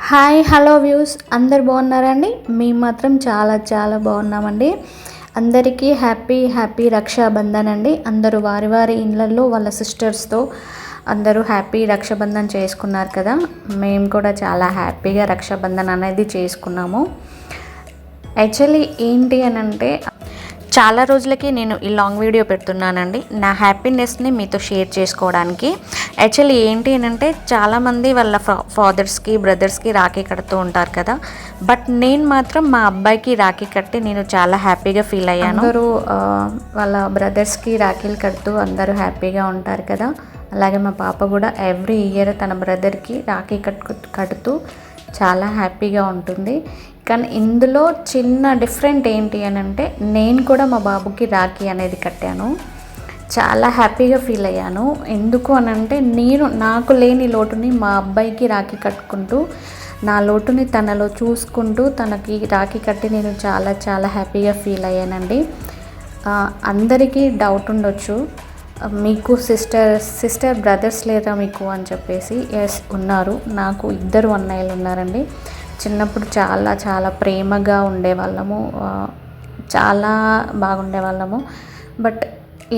Hi hello views అందరు బాగున్నారండి. మేము మాత్రం చాలా చాలా బాగున్నామండి. అందరికీ హ్యాపీ రక్షాబంధన్ అండి. అందరూ వారి వారి ఇళ్ళల్లో వాళ్ళ సిస్టర్స్తో అందరూ హ్యాపీ రక్షాబంధన్ చేసుకున్నారు కదా. మేము కూడా చాలా హ్యాపీగా రక్షాబంధన్ అనేది చేసుకున్నాము. యాక్చువల్లీ ఏంటి అని అంటే చాలా రోజులకి నేను ఈ లాంగ్ వీడియో పెడుతున్నానండి, నా హ్యాపీనెస్ని మీతో షేర్ చేసుకోవడానికి. యాక్చువల్లీ ఏంటి అని అంటే చాలామంది వాళ్ళ ఫాదర్స్కి బ్రదర్స్కి రాఖీ కడుతూ ఉంటారు కదా, బట్ నేను మాత్రం మా అబ్బాయికి రాఖీ కట్టి నేను చాలా హ్యాపీగా ఫీల్ అయ్యాను. అందరూ వాళ్ళ బ్రదర్స్కి రాఖీలు కడుతూ అందరూ హ్యాపీగా ఉంటారు కదా, అలాగే మా పాప కూడా ఎవ్రీ ఇయర్ తన బ్రదర్కి రాఖీ కడుతూ చాలా హ్యాపీగా ఉంటుంది. కానీ ఇందులో చిన్న డిఫరెంట్ ఏంటి అని అంటే నేను కూడా మా బాబుకి రాఖీ అనేది కట్టాను. చాలా హ్యాపీగా ఫీల్ అయ్యాను. ఎందుకు అని అంటే నాకు లేని లోటుని మా అబ్బాయికి రాఖీ కట్టుకుంటూ నా లోటుని తనలో చూసుకుంటూ తనకి రాఖీ కట్టి నేను చాలా చాలా హ్యాపీగా ఫీల్ అయ్యానండి. అందరికీ డౌట్ ఉండొచ్చు, మీకు సిస్టర్ బ్రదర్స్ లేరా మీకు అని చెప్పేసి. ఎస్ ఉన్నారు, నాకు 2 అన్నయ్యలు ఉన్నారండి. చిన్నప్పుడు చాలా చాలా ప్రేమగా ఉండేవాళ్ళము, చాలా బాగుండేవాళ్ళము. బట్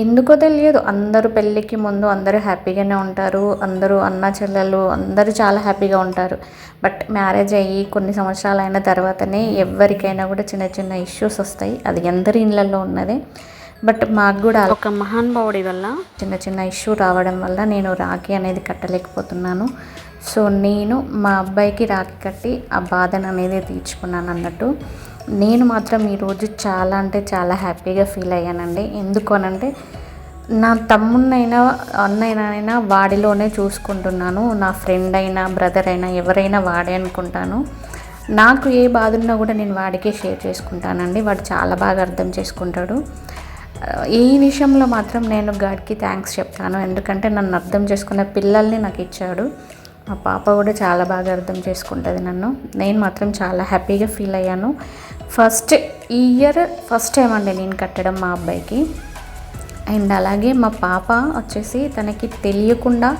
ఎందుకో తెలియదు, అందరూ పెళ్ళికి ముందు అందరూ హ్యాపీగానే ఉంటారు, అందరూ అన్న చెల్లెలు అందరూ చాలా హ్యాపీగా ఉంటారు. బట్ మ్యారేజ్ అయ్యి కొన్ని సంవత్సరాలు అయిన తర్వాతనే ఎవరికైనా కూడా చిన్న చిన్న ఇష్యూస్ వస్తాయి. అది అందరి ఇళ్ళల్లో ఉన్నదే. బట్ మాకు కూడా ఒక మహానుభావుడి వల్ల చిన్న చిన్న ఇష్యూ రావడం వల్ల నేను రాఖీ అనేది కట్టలేకపోతున్నాను. సో నేను మా అబ్బాయికి రాఖీ కట్టి ఆ బాధను అనేది తీర్చుకున్నాను అన్నట్టు. నేను మాత్రం ఈరోజు చాలా అంటే చాలా హ్యాపీగా ఫీల్ అయ్యానండి. ఎందుకు అనంటే నా తమ్మున్నైనా అన్నైనా వాడిలోనే చూసుకుంటున్నాను. నా ఫ్రెండ్ అయినా బ్రదర్ అయినా ఎవరైనా వాడే అనుకుంటాను. నాకు ఏ బాధ ఉన్నా కూడా నేను వాడికే షేర్ చేసుకుంటానండి. వాడు చాలా బాగా అర్థం చేసుకుంటాడు. ఈ విషయంలో మాత్రం నేను గాడ్కి థ్యాంక్స్ చెప్తాను. ఎందుకంటే నన్ను అర్థం చేసుకునే పిల్లల్ని నాకు ఇచ్చాడు. మా పాప కూడా చాలా బాగా అర్థం చేసుకుంటుంది నన్ను. నేను మాత్రం చాలా హ్యాపీగా ఫీల్ అయ్యాను. ఈ ఇయర్ ఫస్ట్ టైం అండి నేను కట్టడం మా అబ్బాయికి. అండ్ అలాగే మా పాప వచ్చేసి తనకి తెలియకుండా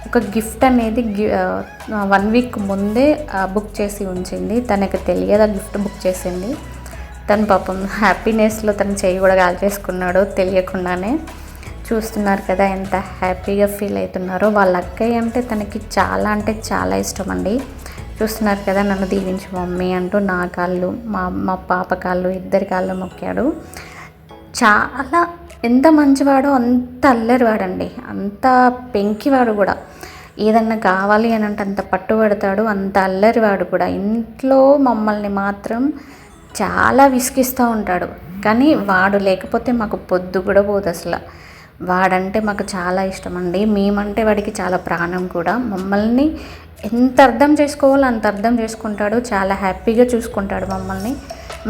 ఒక గిఫ్ట్ అనేది 1 వీక్ ముందే బుక్ చేసి ఉంచింది. తనకి తెలియదు, గిఫ్ట్ బుక్ చేసింది. తను పాపం హ్యాపీనెస్లో తను చేయి కూడా కాల్చేసుకున్నాడు తెలియకుండానే. చూస్తున్నారు కదా ఎంత హ్యాపీగా ఫీల్ అవుతున్నారో. వాళ్ళ అక్కయ్య అంటే తనకి చాలా అంటే చాలా ఇష్టం అండి. చూస్తున్నారు కదా, నన్ను దీవించు మమ్మీ అంటూ నా కాళ్ళు మా పాప కాళ్ళు 2 కాళ్ళు మొక్కాడు. చాలా ఎంత మంచివాడో అంత అల్లరివాడండి, అంత పెంకివాడు కూడా. ఏదన్నా కావాలి అని అంటే అంత పట్టుబడతాడు, అంత అల్లరివాడు కూడా. ఇంట్లో మమ్మల్ని మాత్రం చాలా విసిగిస్తూ ఉంటాడు. కానీ వాడు లేకపోతే మాకు పొద్దు కూడా పోదు అసలు. వాడంటే మాకు చాలా ఇష్టం అండి. మేమంటే వాడికి చాలా ప్రాణం కూడా. మమ్మల్ని ఎంత అర్థం చేసుకోవాలో అంత అర్థం చేసుకుంటాడు. చాలా హ్యాపీగా చూసుకుంటాడు మమ్మల్ని.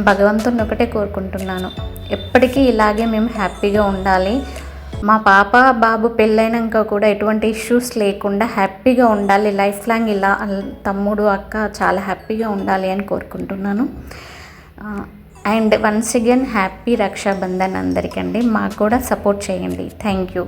భగవంతుని ఒకటే కోరుకుంటున్నాను, ఎప్పటికీ ఇలాగే మేము హ్యాపీగా ఉండాలి. మా పాప బాబు పెళ్ళైనాక కూడా ఎటువంటి ఇష్యూస్ లేకుండా హ్యాపీగా ఉండాలి. లైఫ్ లాంగ్ ఇలా తమ్ముడు అక్క చాలా హ్యాపీగా ఉండాలి అని కోరుకుంటున్నాను. And once again happy Rakshabandhan అందరికండి. మాకు కూడా సపోర్ట్ చేయండి. Thank you.